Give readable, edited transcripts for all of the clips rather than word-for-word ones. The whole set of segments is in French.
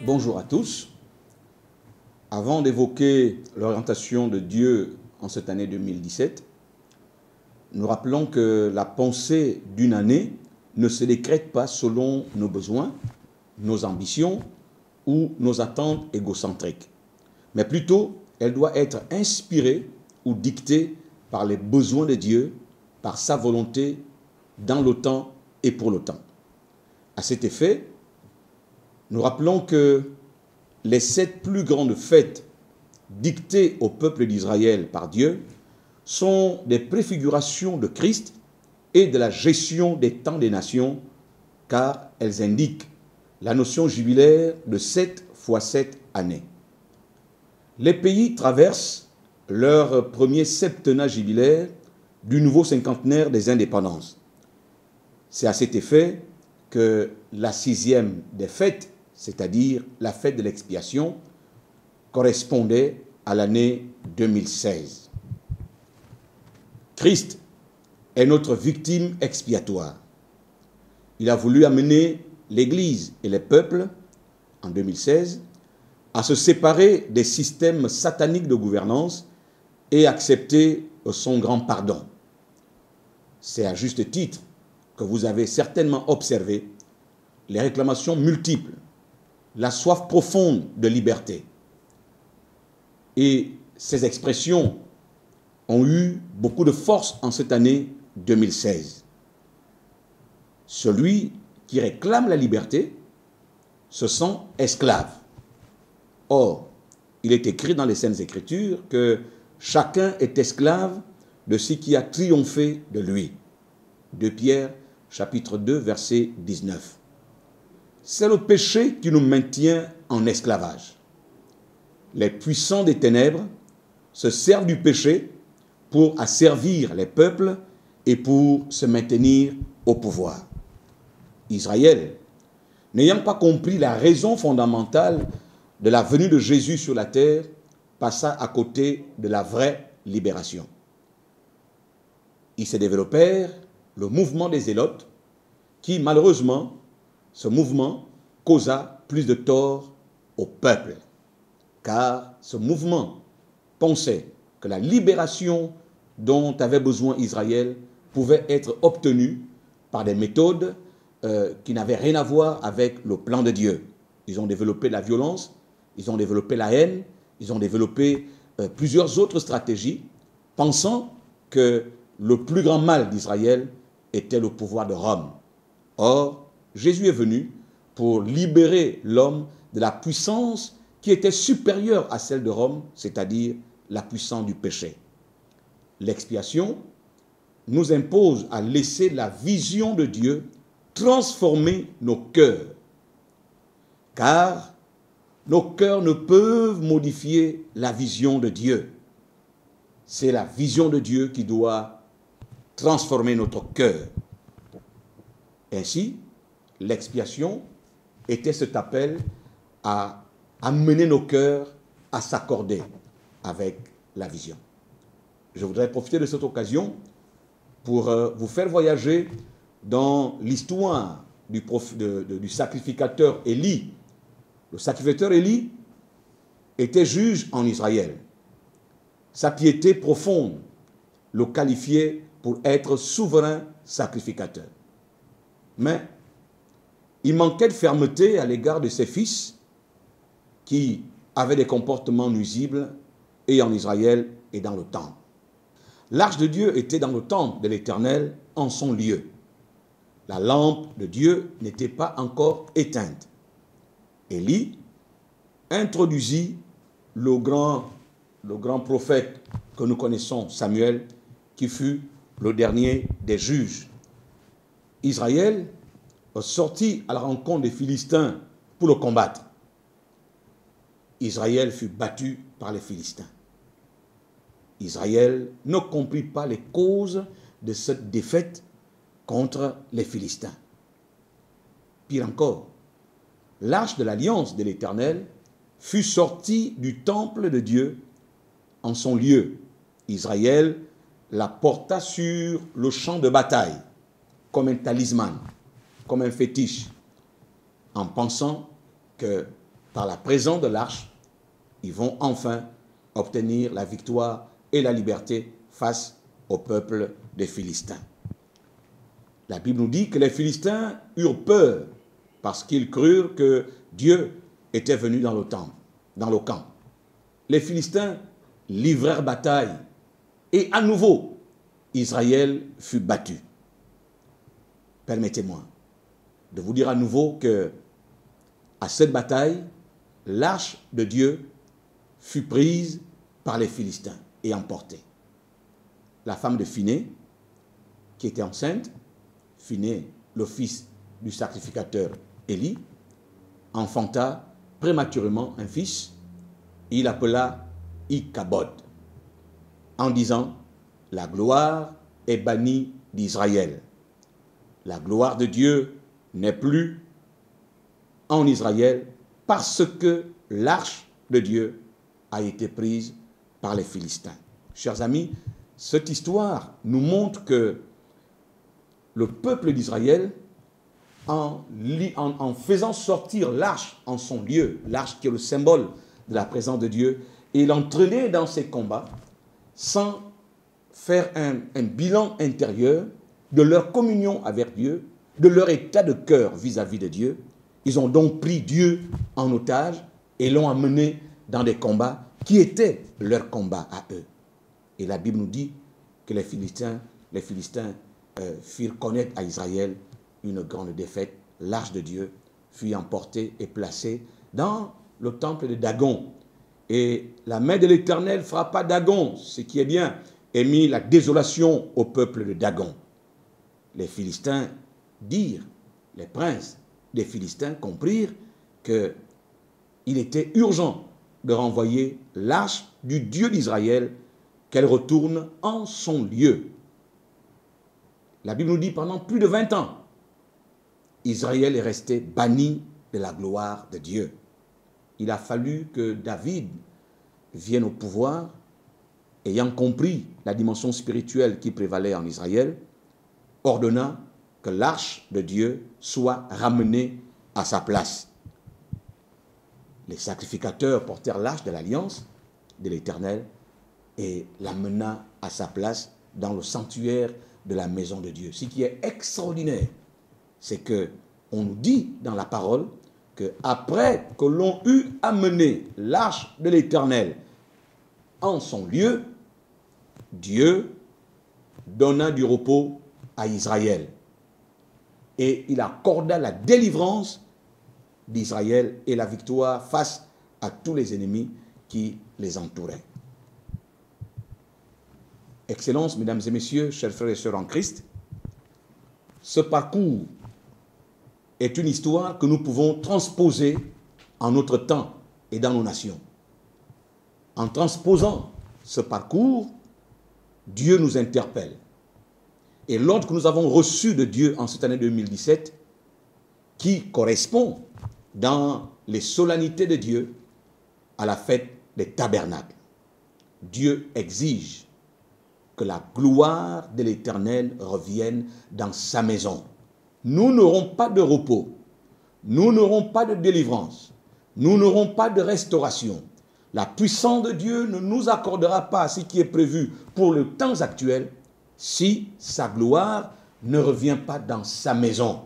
Bonjour à tous. Avant d'évoquer l'orientation de Dieu en cette année 2017, nous rappelons que la pensée d'une année ne se décrète pas selon nos besoins, nos ambitions ou nos attentes égocentriques, mais plutôt elle doit être inspirée ou dictée par les besoins de Dieu, par sa volonté, dans le temps et pour le temps. À cet effet, nous rappelons que les 7 plus grandes fêtes dictées au peuple d'Israël par Dieu sont des préfigurations de Christ et de la gestion des temps des nations, car elles indiquent la notion jubilaire de 7 fois 7 années. Les pays traversent leur premier septennat jubilaire du nouveau cinquantenaire des indépendances. C'est à cet effet que la 6e des fêtes, c'est-à-dire la fête de l'expiation, correspondait à l'année 2016. Christ est notre victime expiatoire. Il a voulu amener l'Église et les peuples, en 2016, à se séparer des systèmes sataniques de gouvernance et accepter son grand pardon. C'est à juste titre que vous avez certainement observé les réclamations multiples, la soif profonde de liberté. Et ces expressions ont eu beaucoup de force en cette année 2016. Celui qui réclame la liberté se sent esclave. Or, il est écrit dans les Saintes Écritures que chacun est esclave de ce qui a triomphé de lui. 2 Pierre, chapitre 2, verset 19. C'est le péché qui nous maintient en esclavage. Les puissants des ténèbres se servent du péché pour asservir les peuples et pour se maintenir au pouvoir. Israël, n'ayant pas compris la raison fondamentale de la venue de Jésus sur la terre, passa à côté de la vraie libération. Il s'est développé le mouvement des Zélotes qui, malheureusement, ce mouvement causa plus de tort au peuple, car ce mouvement pensait que la libération dont avait besoin Israël pouvait être obtenue par des méthodes qui n'avaient rien à voir avec le plan de Dieu. Ils ont développé la violence, ils ont développé la haine, ils ont développé plusieurs autres stratégies, pensant que le plus grand mal d'Israël était le pouvoir de Rome. Or, Jésus est venu pour libérer l'homme de la puissance qui était supérieure à celle de Rome, c'est-à-dire la puissance du péché. L'expiation nous impose à laisser la vision de Dieu transformer nos cœurs, car nos cœurs ne peuvent modifier la vision de Dieu. C'est la vision de Dieu qui doit transformer notre cœur. Ainsi, l'expiation était cet appel à amener nos cœurs à s'accorder avec la vision. Je voudrais profiter de cette occasion pour vous faire voyager dans l'histoire du sacrificateur Élie. Le sacrificateur Élie était juge en Israël. Sa piété profonde le qualifiait pour être souverain sacrificateur. Mais il manquait de fermeté à l'égard de ses fils qui avaient des comportements nuisibles et en Israël et dans le temple. L'arche de Dieu était dans le temple de l'Éternel en son lieu. La lampe de Dieu n'était pas encore éteinte. Élie introduisit le grand prophète que nous connaissons, Samuel, qui fut le dernier des juges. Israël sortit à la rencontre des Philistins pour le combattre. Israël fut battu par les Philistins. Israël ne comprit pas les causes de cette défaite contre les Philistins. Pire encore, l'arche de l'alliance de l'Éternel fut sortie du temple de Dieu en son lieu. Israël la porta sur le champ de bataille, comme un talisman, comme un fétiche, en pensant que par la présence de l'arche, ils vont enfin obtenir la victoire et la liberté face au peuple des Philistins. La Bible nous dit que les Philistins eurent peur parce qu'ils crurent que Dieu était venu dans le temple, dans le camp. Les Philistins livrèrent bataille et à nouveau, Israël fut battu. Permettez-moi de vous dire à nouveau que à cette bataille, l'arche de Dieu fut prise par les Philistins et emportée. La femme de Phiné, qui était enceinte, Phiné, le fils du sacrificateur Élie, enfanta prématurément un fils. Il l'appela Ichabod, en disant « La gloire est bannie d'Israël. La gloire de Dieu n'est plus en Israël parce que l'arche de Dieu a été prise par les Philistins. » Chers amis, cette histoire nous montre que le peuple d'Israël, en faisant sortir l'arche en son lieu, l'arche qui est le symbole de la présence de Dieu, et l'entraîner dans ses combats, sans faire un bilan intérieur de leur communion avec Dieu, de leur état de cœur vis-à-vis de Dieu, ils ont donc pris Dieu en otage et l'ont amené dans des combats qui étaient leurs combats à eux. Et la Bible nous dit que les Philistins firent connaître à Israël une grande défaite. L'arche de Dieu fut emportée et placée dans le temple de Dagon. Et la main de l'Éternel frappa Dagon, ce qui est bien, et mit la désolation au peuple de Dagon. Les Philistins dirent, les princes des Philistins comprirent qu'il était urgent de renvoyer l'arche du Dieu d'Israël, qu'elle retourne en son lieu. La Bible nous dit pendant plus de 20 ans, Israël est resté banni de la gloire de Dieu. Il a fallu que David vienne au pouvoir, ayant compris la dimension spirituelle qui prévalait en Israël, ordonna que l'arche de Dieu soit ramenée à sa place. Les sacrificateurs portèrent l'arche de l'alliance de l'Éternel et l'amena à sa place dans le sanctuaire de la maison de Dieu. Ce qui est extraordinaire, c'est que on nous dit dans la parole que après que l'on eut amené l'arche de l'Éternel en son lieu, Dieu donna du repos à Israël et il accorda la délivrance d'Israël et la victoire face à tous les ennemis qui les entouraient. Excellences, mesdames et messieurs, chers frères et sœurs en Christ, ce parcours est une histoire que nous pouvons transposer en notre temps et dans nos nations. En transposant ce parcours, Dieu nous interpelle. Et l'ordre que nous avons reçu de Dieu en cette année 2017, qui correspond dans les solennités de Dieu à la fête des tabernacles. Dieu exige que la gloire de l'Éternel revienne dans sa maison. Nous n'aurons pas de repos, nous n'aurons pas de délivrance, nous n'aurons pas de restauration. La puissance de Dieu ne nous accordera pas ce qui est prévu pour le temps actuel si sa gloire ne revient pas dans sa maison.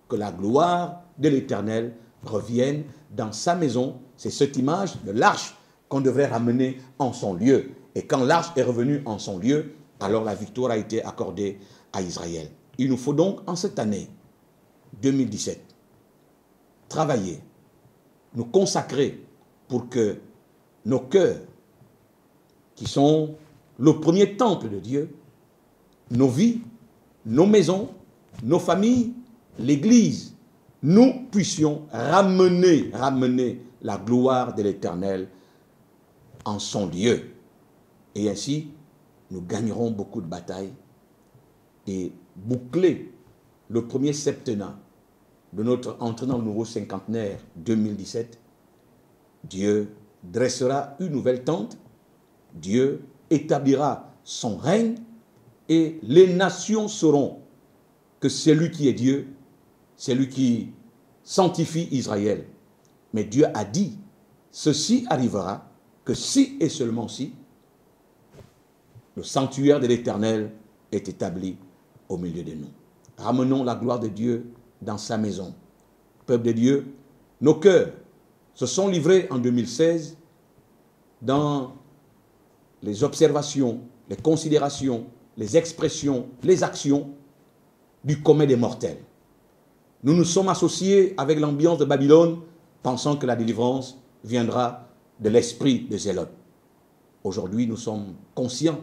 Que la gloire de l'Éternel revienne dans sa maison. C'est cette image de l'arche qu'on devrait ramener en son lieu. Et quand l'arche est revenue en son lieu, alors la victoire a été accordée à Israël. Il nous faut donc en cette année 2017 travailler, nous consacrer pour que nos cœurs, qui sont le premier temple de Dieu, nos vies, nos maisons, nos familles, l'Église, nous puissions ramener la gloire de l'Éternel en son lieu. Et ainsi, nous gagnerons beaucoup de batailles et boucler le premier septennat de notre entrée dans le nouveau cinquantenaire 2017, Dieu dressera une nouvelle tente, Dieu établira son règne et les nations sauront que c'est lui qui est Dieu, c'est lui qui sanctifie Israël. Mais Dieu a dit, ceci arrivera que si et seulement si le sanctuaire de l'Éternel est établi au milieu de nous. Ramenons la gloire de Dieu dans sa maison. Peuple de Dieu, nos cœurs se sont livrés en 2016 dans les observations, les considérations, les expressions, les actions du commun des mortels. Nous nous sommes associés avec l'ambiance de Babylone, pensant que la délivrance viendra de l'esprit de Zélote. Aujourd'hui, nous sommes conscients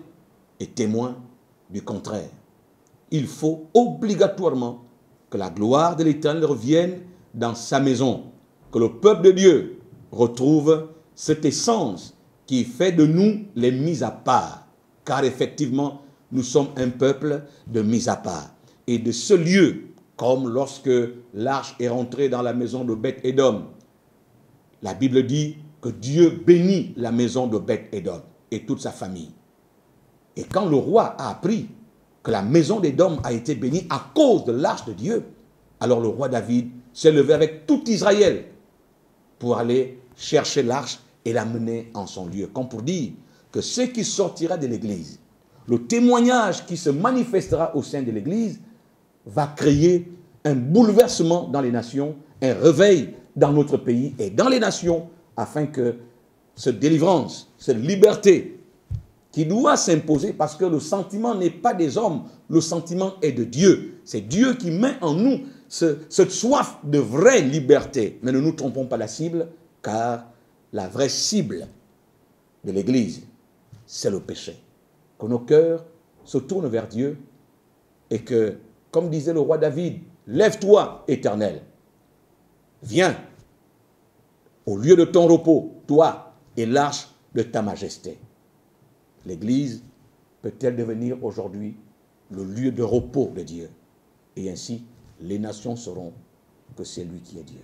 et témoins du contraire. Il faut obligatoirement que la gloire de l'Éternel revienne dans sa maison, que le peuple de Dieu retrouve cette essence qui fait de nous les mis à part, car effectivement, nous sommes un peuple de mis à part. Et de ce lieu, comme lorsque l'arche est rentrée dans la maison de Beth-Édom, la Bible dit que Dieu bénit la maison de Beth-Édom et toute sa famille. Et quand le roi a appris que la maison d'Édom a été bénie à cause de l'arche de Dieu, alors le roi David s'est levé avec tout Israël pour aller chercher l'arche et l'amener en son lieu. Comme pour dire que ce qui sortira de l'Église, le témoignage qui se manifestera au sein de l'Église, va créer un bouleversement dans les nations, un réveil dans notre pays et dans les nations, afin que cette délivrance, cette liberté qui doit s'imposer, parce que le sentiment n'est pas des hommes, le sentiment est de Dieu. C'est Dieu qui met en nous cette soif de vraie liberté. Mais ne nous trompons pas la cible, car la vraie cible de l'Église, c'est le péché. Que nos cœurs se tournent vers Dieu et que, comme disait le roi David, lève-toi, Éternel, viens au lieu de ton repos, toi et l'arche de ta majesté. L'Église peut-elle devenir aujourd'hui le lieu de repos de Dieu? Et ainsi, les nations sauront que c'est lui qui est Dieu.